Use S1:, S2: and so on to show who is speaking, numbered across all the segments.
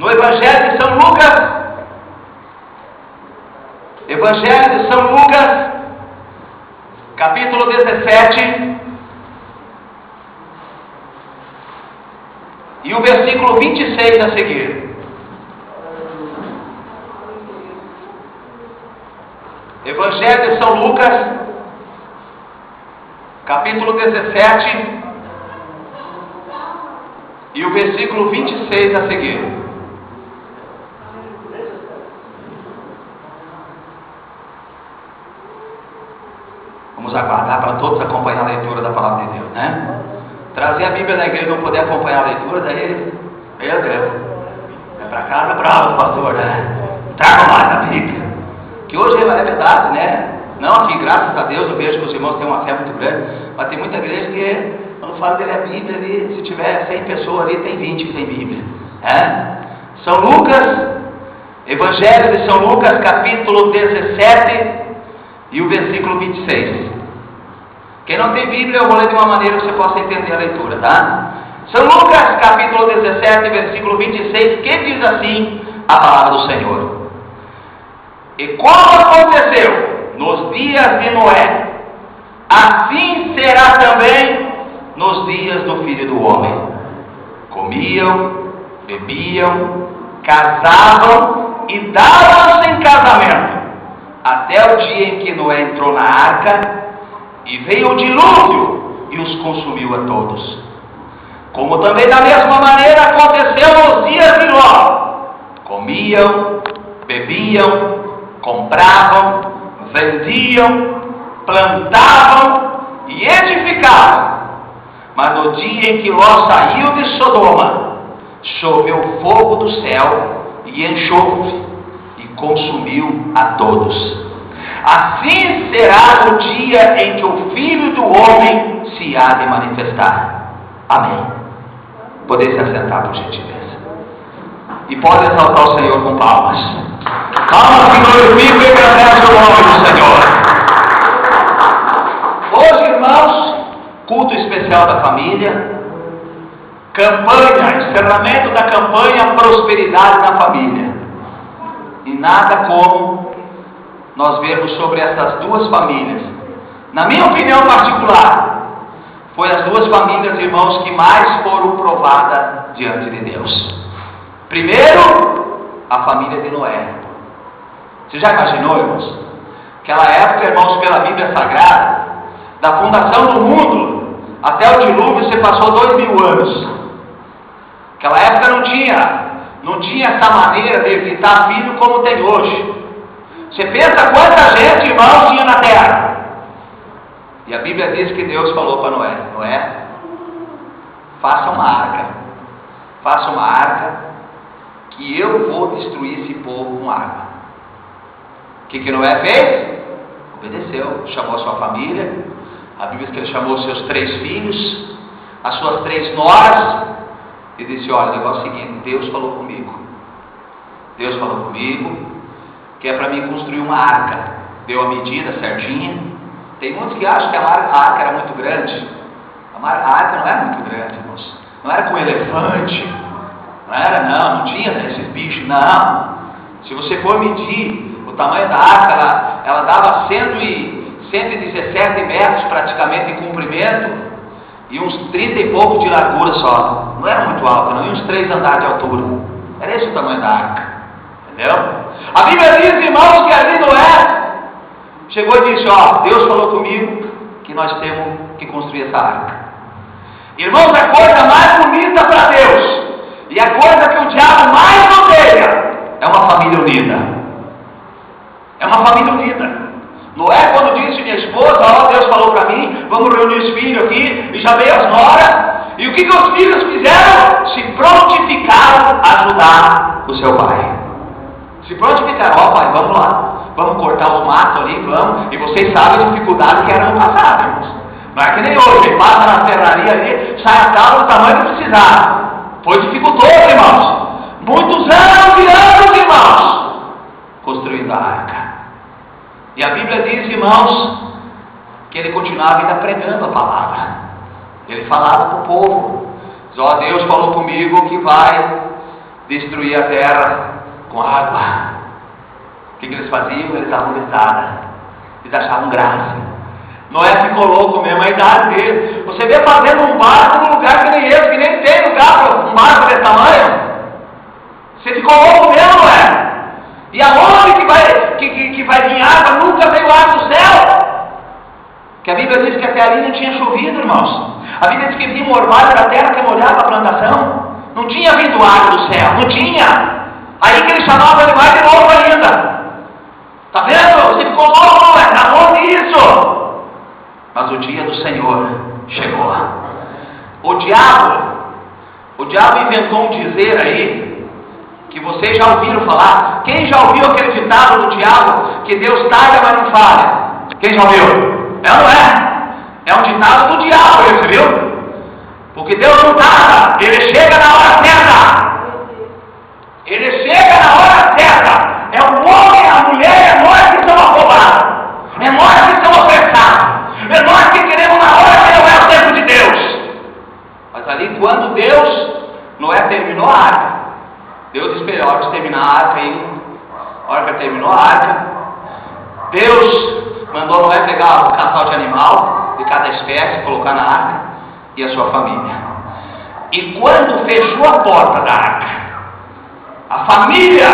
S1: no Evangelho de São Lucas. Evangelho de São Lucas, capítulo 17, e o versículo 26 a seguir. Evangelho de São Lucas, capítulo 17, e o versículo 26 a seguir. Vamos aguardar para todos acompanhar a leitura da palavra de Deus, né? Trazer a Bíblia na igreja e não poder acompanhar a leitura, daí, meu Deus, é para casa bravo, pastor, né? Traga mais a Bíblia. Que hoje é verdade, né? Não aqui, graças a Deus, eu vejo que os irmãos têm uma fé muito grande, mas tem muita igreja que, quando fala dele a Bíblia, ali, se tiver 100 pessoas ali, tem 20 que tem Bíblia. São Lucas, Evangelho de São Lucas, capítulo 17, e o versículo 26. Quem não tem Bíblia, eu vou ler de uma maneira que você possa entender a leitura, tá? São Lucas, capítulo 17, versículo 26, que diz assim a palavra do Senhor. E como aconteceu nos dias de Noé, assim será também nos dias do Filho do Homem. Comiam, bebiam, casavam e davam-se em casamento, até o dia em que Noé entrou na arca, e veio o dilúvio e os consumiu a todos. Como também da mesma maneira aconteceu nos dias de Ló. Comiam, bebiam, compravam, vendiam, plantavam e edificavam. Mas no dia em que Ló saiu de Sodoma, choveu fogo do céu e enxofre, e consumiu a todos. Assim será o dia em que o Filho do Homem se há de manifestar. Amém. Poder se assentar, por gentileza. E pode exaltar o Senhor com palmas. Palmas que glorificam e engrandecem o nome do Senhor. Hoje, irmãos, culto especial da família, campanha, encerramento da campanha Prosperidade na Família. E nada como nós vemos sobre essas duas famílias. Na minha opinião particular, foi as duas famílias, irmãos, que mais foram provadas diante de Deus. Primeiro, a família de Noé. Você já imaginou, irmãos? Aquela época, irmãos, pela Bíblia Sagrada, da fundação do mundo até o dilúvio, você passou 2000 anos. Aquela época não tinha essa maneira de evitar filho como tem hoje. Você pensa quanta gente, irmãos, tinha na terra. E a Bíblia diz que Deus falou para Noé: Noé, faça uma arca. Faça uma arca, que eu vou destruir esse povo com água. O que Noé fez? Obedeceu, chamou a sua família. A Bíblia diz que ele chamou seus 3 filhos, as suas 3 noras, e disse: olha, o negócio é o seguinte, Deus falou comigo. Deus falou comigo, que é para mim construir uma arca. Deu a medida certinha. Tem muitos que acham que a arca era muito grande. A arca não era muito grande, irmãos. Não era com elefante. Não tinha esses bichos, não. Se você for medir o tamanho da arca, ela dava 117 metros praticamente em comprimento e uns 30 e pouco de largura só. Não era muito alta, não, e uns 3 andares de altura. Era esse o tamanho da arca. Entendeu? A Bíblia diz, irmãos, que ali Noé chegou e disse: ó, Deus falou comigo que nós temos que construir essa arca. Irmãos, a coisa mais bonita para Deus e a coisa que o diabo mais odeia é uma família unida. É uma família unida. Noé, quando disse minha esposa: ó, Deus falou para mim, vamos reunir os filhos aqui, e já veio as noras. E o que os filhos fizeram? Se prontificaram a ajudar o seu pai. Se prontificaram: ó pai, vamos lá, vamos cortar os matos ali, vamos. E vocês sabem a dificuldade que era no passado, irmãos. Não é que nem hoje, passa na ferraria ali, sai a tábua do tamanho que precisava. Foi dificultoso, irmãos. Muitos anos e anos, irmãos, construindo a arca. E a Bíblia diz, irmãos, que ele continuava ainda pregando a palavra. Ele falava para o povo: ó, Deus falou comigo que vai destruir a terra com água. O que eles faziam? Eles davam risada. Eles achavam graça. Noé ficou louco mesmo, a idade dele. Você vê fazendo um barco num lugar que nem esse, que nem tem lugar para um barco desse tamanho. Você ficou louco mesmo, Noé? E aonde que vai vir água? Nunca veio água do céu. Que a Bíblia diz que até ali não tinha chovido, irmãos. A Bíblia diz que vinha um orvalho da terra que molhava a plantação. Não tinha vindo água do céu, não tinha. Aí que ele chamava ele mais de novo ainda. Está vendo? Você ficou louco, Noé? Está bom isso? Mas o dia do Senhor chegou. O diabo inventou um dizer aí, que vocês já ouviram falar. Quem já ouviu aquele ditado do diabo, que Deus tarda, mas não falha? Quem já ouviu? É ou não é? É um ditado do diabo esse, viu? Porque Deus não tarda, Ele chega na hora certa. Ele chega na hora certa. É o homem, a mulher, é nós que somos afobados. É nós que somos apressados. É nós que queremos na hora que não é o tempo de Deus. Mas ali quando Noé terminou a arca, Deus esperou a hora de terminar a arca aí. A hora que terminou a arca, Deus mandou Noé pegar um casal de animal de cada espécie, colocar na arca, e a sua família. E quando fechou a porta da arca, a família,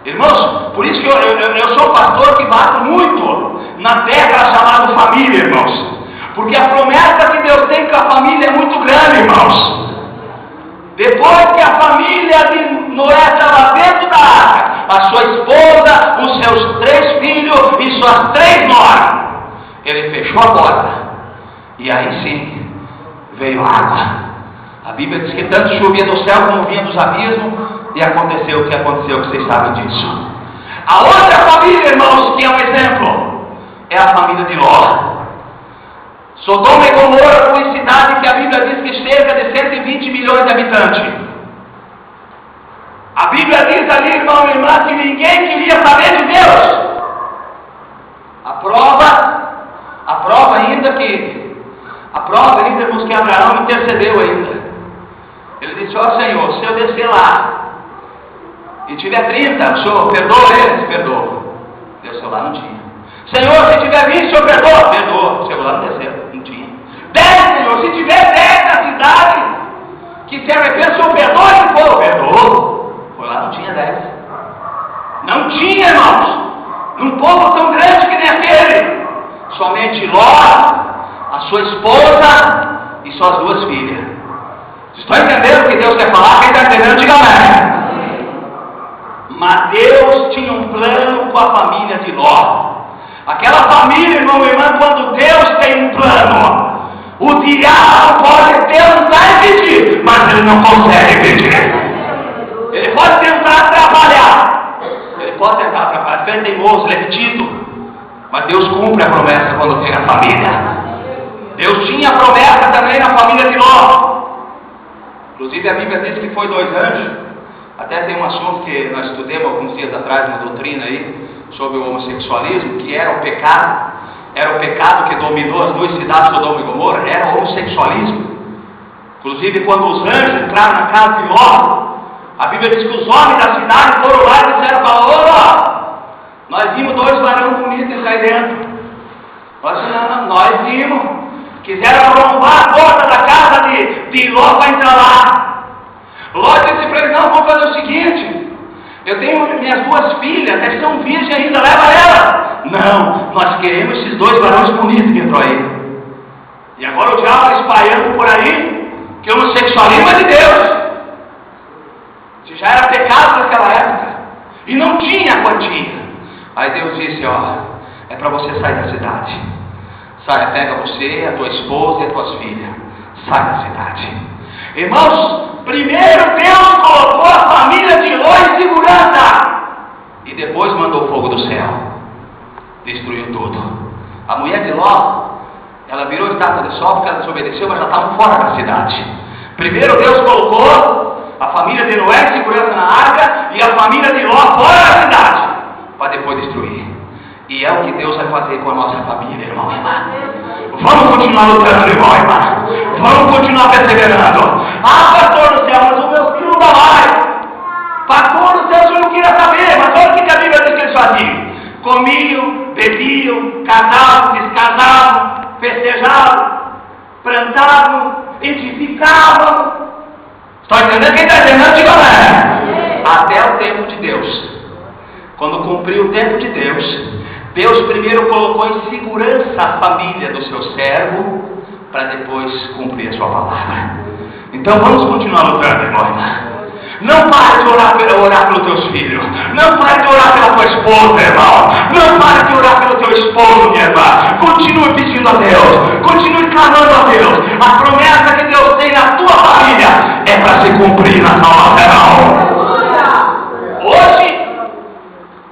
S1: irmãos, por isso que eu sou pastor que bato muito na tecla chamada família, irmãos, porque a promessa que Deus tem com a família é muito grande, irmãos. Depois que a família de Noé estava dentro da arca, a sua esposa, os seus 3 filhos e suas 3 noras, ele fechou a porta, e aí sim veio água. A Bíblia diz que tanto chovia do céu como vinha dos abismos, e aconteceu o que aconteceu, que vocês sabem disso. A outra família, irmãos, que é um exemplo, é a família de Ló. Sodoma e Gomorra foi cidade que a Bíblia diz que cerca de 120 milhões de habitantes. A Bíblia diz ali, irmão e irmã, que ninguém queria saber de Deus. A prova ainda, irmãos, que Abraão intercedeu ainda. Ele disse: ó Senhor, se eu descer lá e tiver 30, o Senhor perdoa eles? Perdoa. Desceu lá, não tinha. Senhor, se tiver 20, o Senhor perdoa? Perdoa. Chegou lá, não desceu, não tinha. 10, Senhor, se tiver 10 na cidade que se arrepende, o Senhor perdoa esse povo? Perdoa. Foi lá, não tinha 10. Não tinha, irmãos. Num povo tão grande que nem aquele. Somente Ló, a sua esposa e suas 2 filhas. Vocês estão entendendo o que Deus quer falar? Quem está entendendo, diga amém. Mas Deus tinha um plano com a família de Ló. Aquela família, irmão e irmã, quando Deus tem um plano, o diabo pode tentar impedir, mas ele não consegue impedir. Ele pode tentar atrapalhar. Ele pode tentar atrapalhar. Ele é teimoso, ele é metido. Mas Deus cumpre a promessa quando tem a família. Deus tinha a promessa também na família de Ló. Inclusive a Bíblia diz que foi 2 anjos. Até tem um assunto que nós estudamos alguns dias atrás na doutrina aí, sobre o homossexualismo, que era o pecado. Era o pecado que dominou as 2 cidades, Sodoma e Gomorra, era o homossexualismo. Inclusive quando os anjos entraram na casa de Ló, a Bíblia diz que os homens da cidade foram lá e disseram para Ló: nós vimos 2 varões bonitos aí dentro. Nós vimos, quiseram arrombar a porta da casa de Ló para entrar lá. Ló disse para ele: não, vamos fazer o seguinte, eu tenho minhas 2 filhas, elas são virgens ainda, leva ela. Não, nós queremos esses 2 varões bonitos que entrou aí. E agora o diabo está espalhando por aí que o homossexualismo é de Deus. Se já era pecado naquela época, e não tinha quantia. Aí Deus disse: ó, é para você sair da cidade. Sai, pega você, a tua esposa e as tuas filhas. Sai da cidade. Irmãos, primeiro Deus colocou a família de Ló em segurança, e depois mandou fogo do céu, destruiu tudo. A mulher de Ló, ela virou estátua de sol porque ela desobedeceu, mas já estavam fora da cidade. Primeiro Deus colocou a família de Noé em segurança na arca e a família de Ló fora da cidade, para depois destruir. E é o que Deus vai fazer com a nossa família, irmão e irmã. Vamos continuar lutando, irmão e irmã. Vamos continuar perseverando. Ah, pastor do céu, mas o meu filho não dá mais. Estão entendendo? Quem está entendendo, diga amém. Até o tempo de Deus. Quando cumpriu o tempo de Deus, Deus primeiro colocou em segurança a família do seu servo, para depois cumprir a sua palavra. Então vamos continuar lutando, irmão. Não pare de orar pelos teus filhos. Não pare de orar pela tua esposa, irmão. Não pare de orar pelo teu esposo, minha irmã. Continue pedindo a Deus. Continue clamando a Deus. A promessa que Deus tem na tua família é para se cumprir na salvação.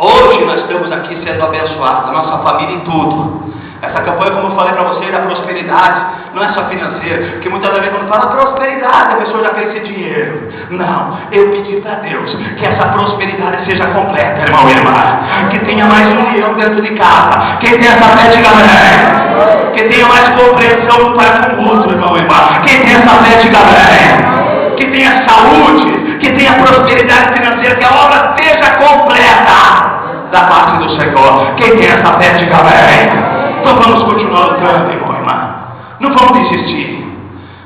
S1: Hoje nós estamos aqui sendo abençoados, a nossa família em tudo. Essa campanha, como eu falei para vocês, da prosperidade, não é só financeira, porque muitas vezes quando fala prosperidade, a pessoa já quer esse dinheiro. Não, eu pedi para Deus que essa prosperidade seja completa, irmão e irmã. Que tenha mais união dentro de casa. Quem tem essa fé, diga amém. Que tenha mais compreensão para com o outro, irmão e irmã. Quem tem essa fé, diga amém. Que tenha saúde, que tenha prosperidade financeira, que a obra seja completa da parte do Senhor. Quem tem essa fé, diga amém. Então vamos continuar lutando, irmão e irmã. Não vamos desistir.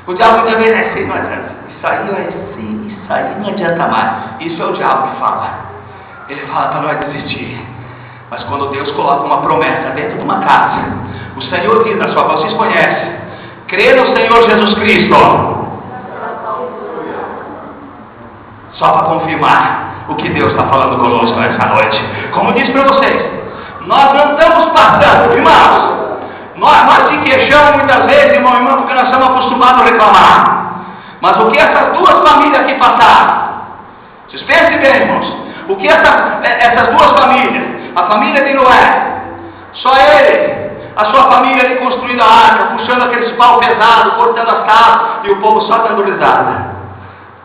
S1: O diabo muitas vezes é assim, não adianta. Isso aí não adianta mais. Isso é o diabo que fala. Ele fala para nós desistir. Mas quando Deus coloca uma promessa dentro de uma casa, o Senhor diz na sua voz, vocês conhecem, crê no Senhor Jesus Cristo. Só para confirmar o que Deus está falando conosco nessa noite. Como eu disse para vocês, nós não estamos passando, irmãos. Nós se queixamos muitas vezes, irmão e irmã, porque nós estamos acostumados a reclamar. Mas o que essas duas famílias aqui passaram? Vocês pensem bem, irmãos. O que essas duas famílias, a família de Noé, só ele, a sua família ali construindo a arca, puxando aqueles pau pesados, cortando as casas, e o povo só dando risada.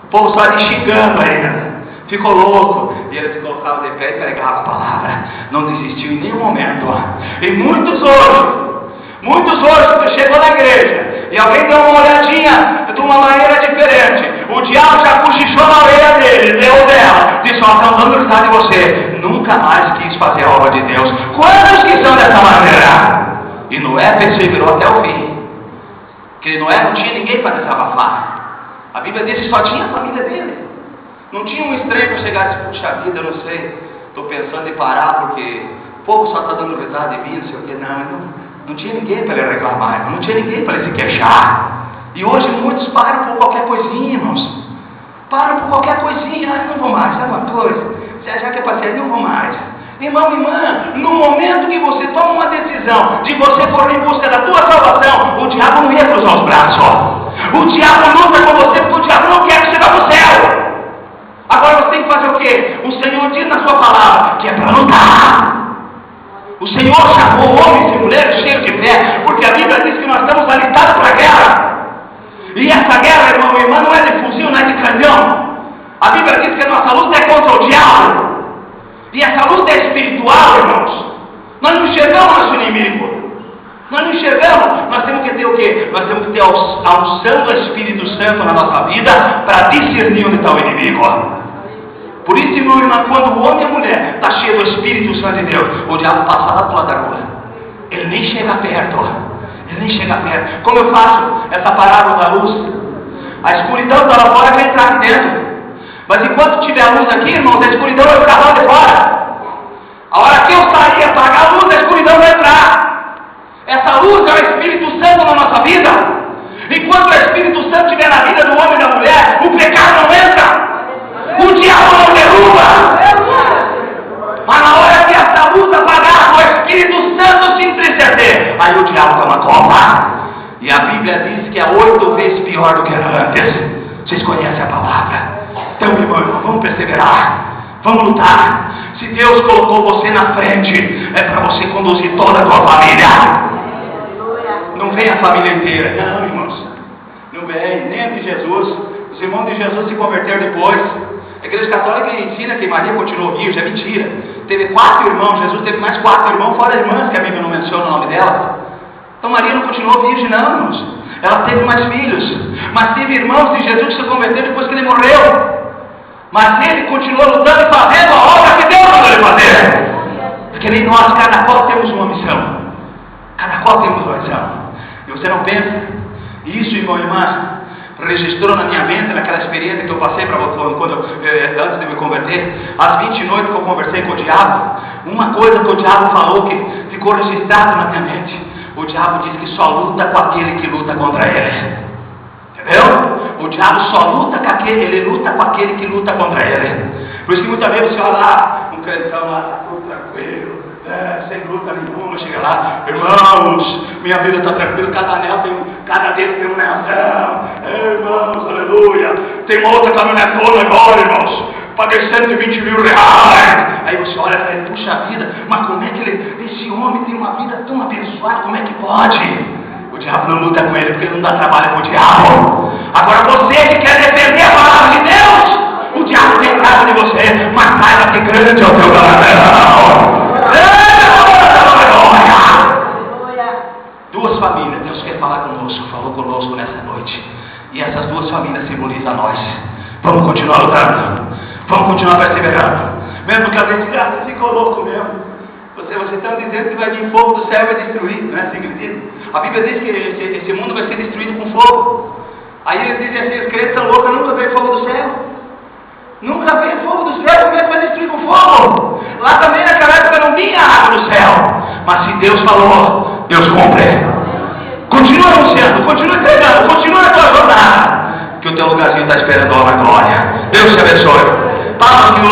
S1: O povo só ali xingando ainda. Ficou louco, e ele se colocava de pé e pregava a palavra, não desistiu em nenhum momento. E muitos hoje, quando chegou na igreja, e alguém deu uma olhadinha de uma maneira diferente, o diabo já cochichou na orelha dele, deu dela, disse, ó, estão dando risada de você, nunca mais quis fazer a obra de Deus. Quantos que são dessa maneira? E Noé perseverou até o fim, porque Noé não tinha ninguém para desabafar. A Bíblia diz que só tinha a família dele. Não tinha um estranho para chegar e dizer, puxa vida, eu não sei, estou pensando em parar porque o povo só está dando risada de mim, não sei o que. Não tinha ninguém para ele reclamar, não tinha ninguém para ele se queixar. E hoje muitos param por qualquer coisinha, irmãos. Param por qualquer coisinha, não vou mais, sabe uma coisa? Já que é para ser, não vou mais. Irmão, irmã, no momento que você toma uma decisão de você correr em busca da tua salvação, o diabo não ia cruzar os braços. O diabo luta com você porque o diabo não quer que você vá para o céu. Agora você tem que fazer o quê? O Senhor diz na sua palavra que é para lutar. O Senhor chamou homens e mulheres cheios de fé, porque a Bíblia diz que nós estamos habilitados para a guerra. E essa guerra, irmão e irmã, não é de fuzil, não é de canhão. A Bíblia diz que a nossa luta é contra o diabo. E essa luta é espiritual, irmãos. Nós não enxergamos nosso inimigo. Nós não enxergamos. Nós temos que ter o quê? Nós temos que ter a unção do Espírito Santo na nossa vida para discernir onde está o inimigo. Por isso, irmão e irmã, quando o homem e a mulher está cheio do Espírito Santo de Deus, o diabo passa lá do lado da rua. Ele nem chega perto. Ele nem chega perto. Como eu faço essa parábola da luz? A escuridão está lá fora, vai entrar aqui dentro. Mas enquanto tiver a luz aqui, irmãos, a escuridão vai ficar lá de fora. A hora que eu sair e apagar a luz, a escuridão vai entrar. Essa luz é o Espírito Santo na nossa vida. Enquanto o Espírito Santo estiver na vida do homem e da mulher, o pecado não entra. O diabo não derruba. Mas na hora que essa luz apagar, o Espírito Santo se entristecer, aí o diabo toma conta. E a Bíblia diz que é 8 vezes pior do que era antes. Vocês conhecem a palavra. Então, irmão, vamos perseverar. Vamos lutar. Se Deus colocou você na frente, é para você conduzir toda a tua família. Não vem a família inteira. Não, irmãos. Não vem. Nem a de Jesus. Os irmãos de Jesus se converteram depois. A Igreja Católica ensina que Maria continuou virgem, é mentira. Teve 4 irmãos, Jesus teve mais 4 irmãos, fora irmãs, que a Bíblia não menciona o nome dela. Então Maria não continuou virgem, não, irmãos. Ela teve mais filhos. Mas teve irmãos de Jesus que se converteram depois que ele morreu. Mas ele continuou lutando e fazendo a obra que Deus mandou ele fazer. Porque nem nós, cada qual temos uma missão. Cada qual temos uma missão. E você não pensa? Isso, irmão e irmã, registrou na minha mente, naquela experiência que eu converter, as 20 noites que eu conversei com o diabo, uma coisa que o diabo falou que ficou registrado na minha mente: o diabo diz que só luta com aquele que luta contra ele. Entendeu? O diabo só luta com aquele, ele luta com aquele que luta contra ele. Por isso que muitas vezes você olha lá, um crentão lá, tudo tranquilo, sem luta nenhuma, chega lá: irmãos, minha vida está tranquila, cada dedo tem um neazão, irmãos, aleluia, tem uma outra caminhonetona agora, irmãos, paguei 120 mil reais. Aí você olha e fala: puxa vida, mas como é que esse homem tem uma vida tão abençoada, como é que pode? O diabo não luta com ele, porque ele não dá trabalho com o diabo. Agora você que quer defender a palavra de Deus, o diabo tem raiva de você, mas saiba que grande é o teu galardão. Duas famílias, Deus quer falar conosco, falou conosco nessa noite. E essas duas famílias simbolizam nós. Vamos continuar lutando, vamos continuar perseverando. Mesmo que a gente ficou louco mesmo. Você está dizendo que vai vir fogo do céu e vai destruir, não é assim que diz? A Bíblia diz que esse mundo vai ser destruído com fogo. Aí eles dizem assim: os crentes são loucos, nunca veio fogo do céu. Nunca veio fogo do céu, como é que vai destruir com fogo? Lá também naquela época não vinha água do céu. Mas se Deus falou, Deus cumpre. Continua anunciando, continua entregando, continua na tua jornada, que o teu lugarzinho está esperando a glória. Deus te abençoe. Palmas, Senhor.